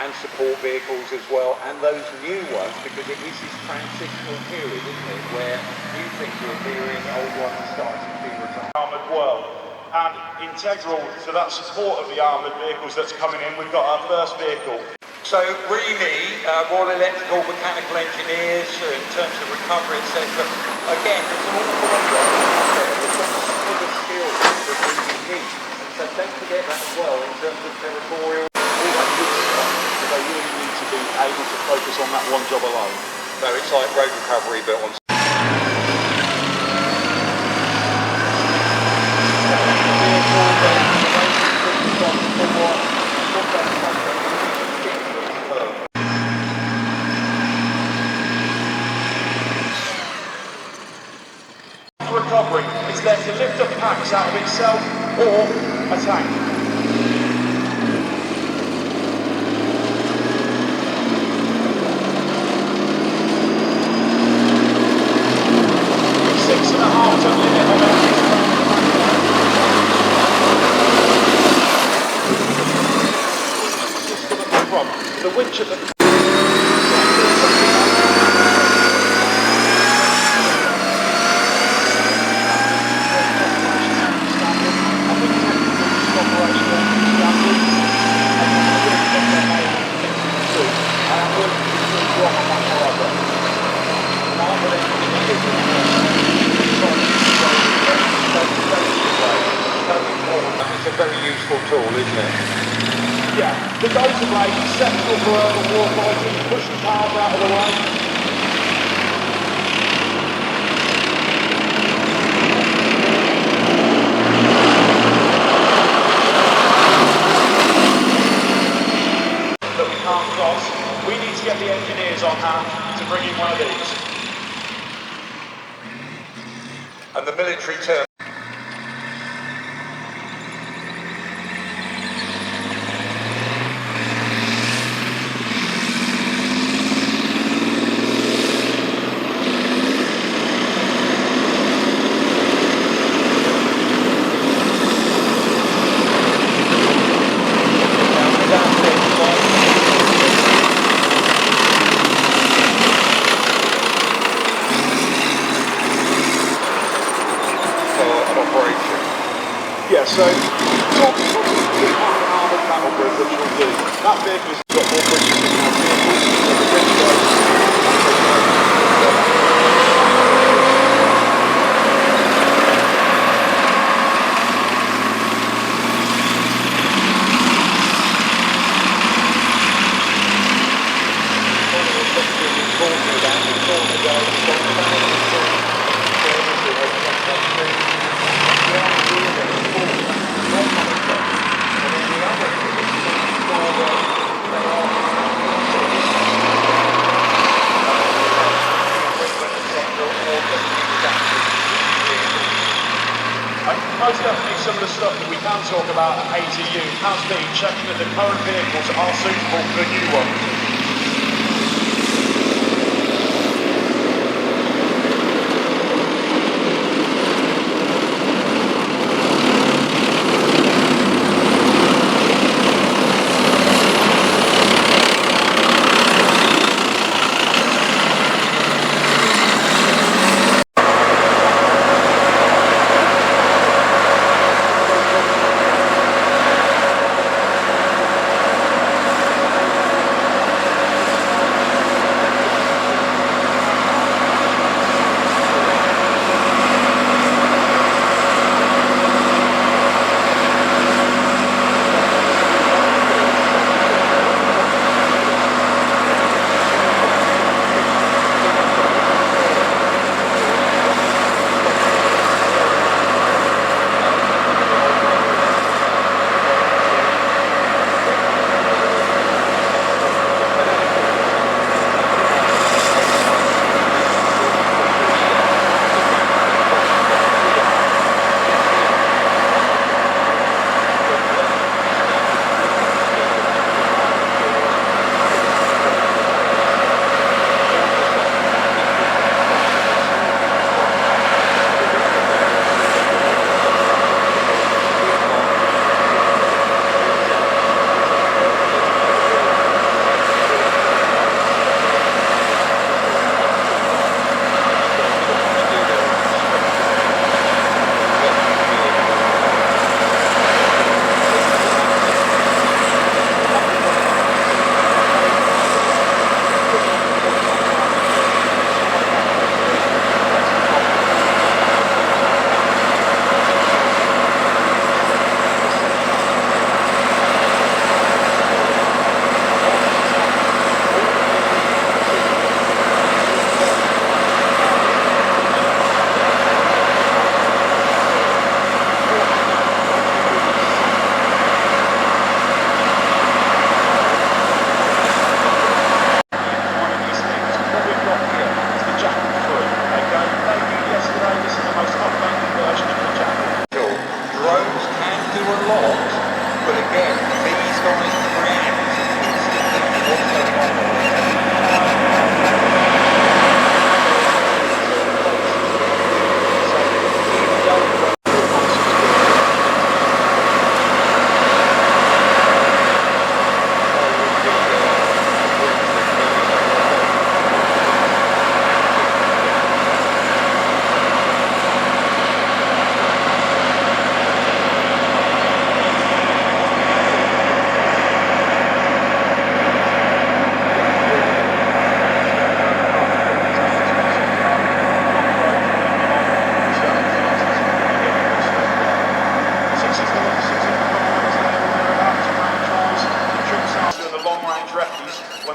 and support vehicles as well, and those new ones, because it is this transitional period, isn't it, where new things are appearing, old ones are starting to be retired. Armoured world, and integral to that support of the armoured vehicles that's coming in, we've got our first vehicle. So really, Royal Electrical Mechanical Engineers, in terms of recovery, etc., again, there's an awful lot of the skills that we need. So don't forget that as well in terms of territorial. All that good stuff, but they really need to be able to focus on that one job alone. So it's like road recovery, but on. Recovery, it's there to lift up packs out of itself or a tank. Six and a half ton limit on our the winch at the It's a very useful tool, isn't it? Yeah, the dozer blade is exceptional for urban warfighting, pushing cars out of the way. That we can't cross. We need to get the engineers on hand to bring in one of these. And the military term. Yeah, so talking about the armoured battle group, which we'll do. That vehicle's got more bridges than our vehicles, so the bridge most definitely some of the stuff that we can talk about at ATU has been checking that the current vehicles are suitable for the new ones.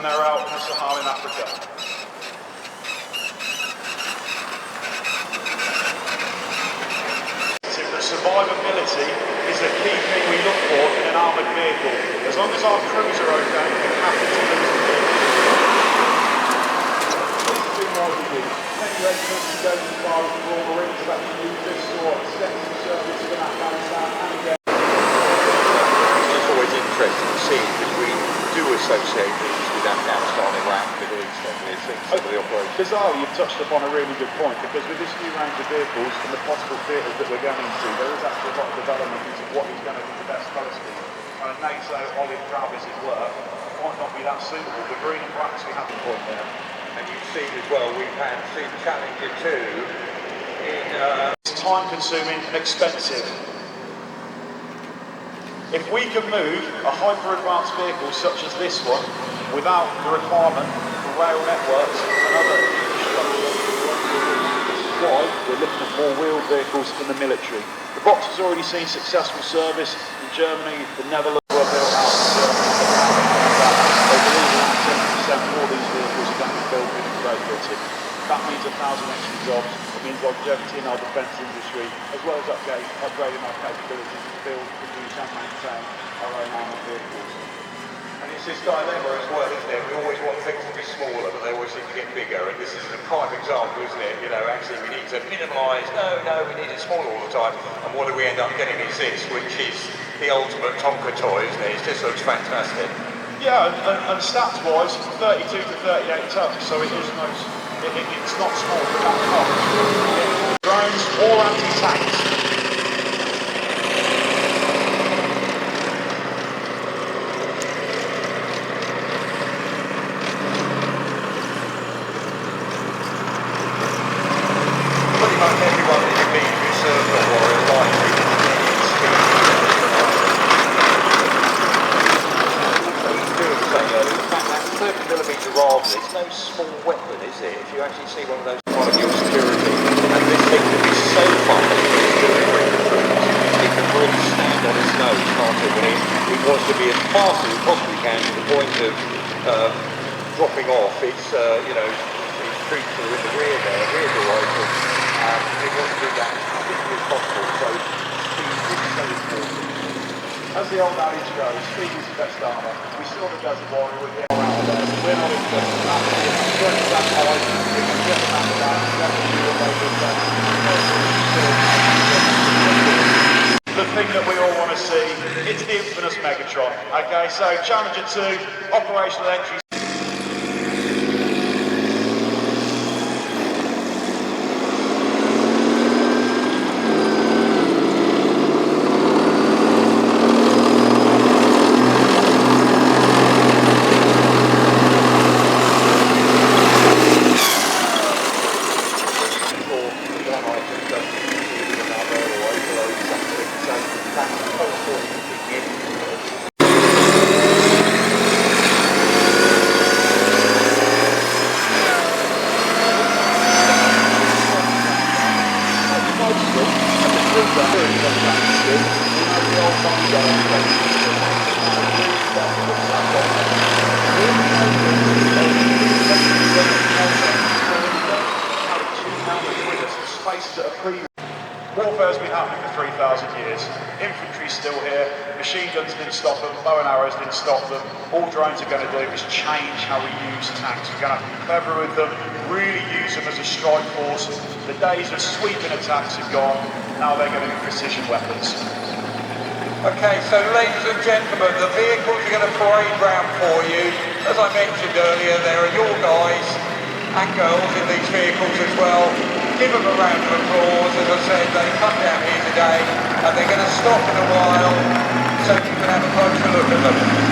when they're out in the Saharan Africa. The survivability is the key thing we look for in an armoured vehicle. As long as our crews are okay, we have to lose the vehicle. This is why we do. Many regiments who go as far as the Royal Marines have actually used this sort of extensive service in Afghanistan and again. It's always interesting to see because we do associate these with Afghanistan, Iraq, Middle East, some of the operations. Bizarre, you've touched upon a really good point, because with this new range of vehicles and the possible theatres that we're going into, there is actually a lot of development into what is going to be the best colour scheme. And NATO olive drab is his work, might not be that suitable. The green and blacks we have a point there. And you've seen as well, we've had Super Challenger 2 in... It's time consuming and expensive. If we can move a hyper-advanced vehicle such as this one without the requirement for rail networks and other infrastructure, this is why we're looking at more wheeled vehicles in the military. The Box has already seen successful service in Germany, the Netherlands were built out in Germany, they believe around 70% of all these vehicles are going to be built in Great Britain. That means 1,000 extra jobs, it means longevity in our defence industry, as well as upgrading our capabilities to build, produce and maintain our own armoured vehicles. And it's this dilemma as well, isn't it? We always want things to be smaller, but they always seem to get bigger, and this is a prime example, isn't it? You know, actually we need to minimise, no, we need it smaller all the time, and what do we end up getting is this, which is the ultimate Tonka toy, isn't it? It just looks fantastic. Yeah, and stats-wise, 32 to 38 tons, so it is it's not small, but that's not. Drones or anti-tanks. Pretty much everyone that you've been through served or warrior life that 30mm rather, it's no small weapon, is it? If you actually see one of those part of your security, and this thing can be so fast when it's delivering the troops, it can really stand on its nose, can't it? When it wants to be as fast as it possibly can to the point of dropping off its, its troops that are in the rear there, rear door open. It wants to do that as quickly as possible, so speed is so important. As the old adage goes, speed is the best armour. We saw the Desert Warrior with the around there. We're not interested in that. If we get that high, we can get that down, definitely will go with that. The thing that we all want to see, it's the infamous Megatron. Okay, so Challenger 2, operational entry. Warfare's been happening for 3,000 years. Infantry's still here. Machine guns didn't stop them. Bow and arrows didn't stop them. All drones are going to do is change how we use tanks. We're going to be clever with them, really use them as a strike force. The days of sweeping attacks are gone. Now they're going to be precision weapons. Okay, so ladies and gentlemen, the vehicles are going to parade round for you. As I mentioned earlier, there are your guys and girls in these vehicles as well. Give them a round of applause. As I said, they come down here today and they're going to stop in a while so you can have a closer look at them.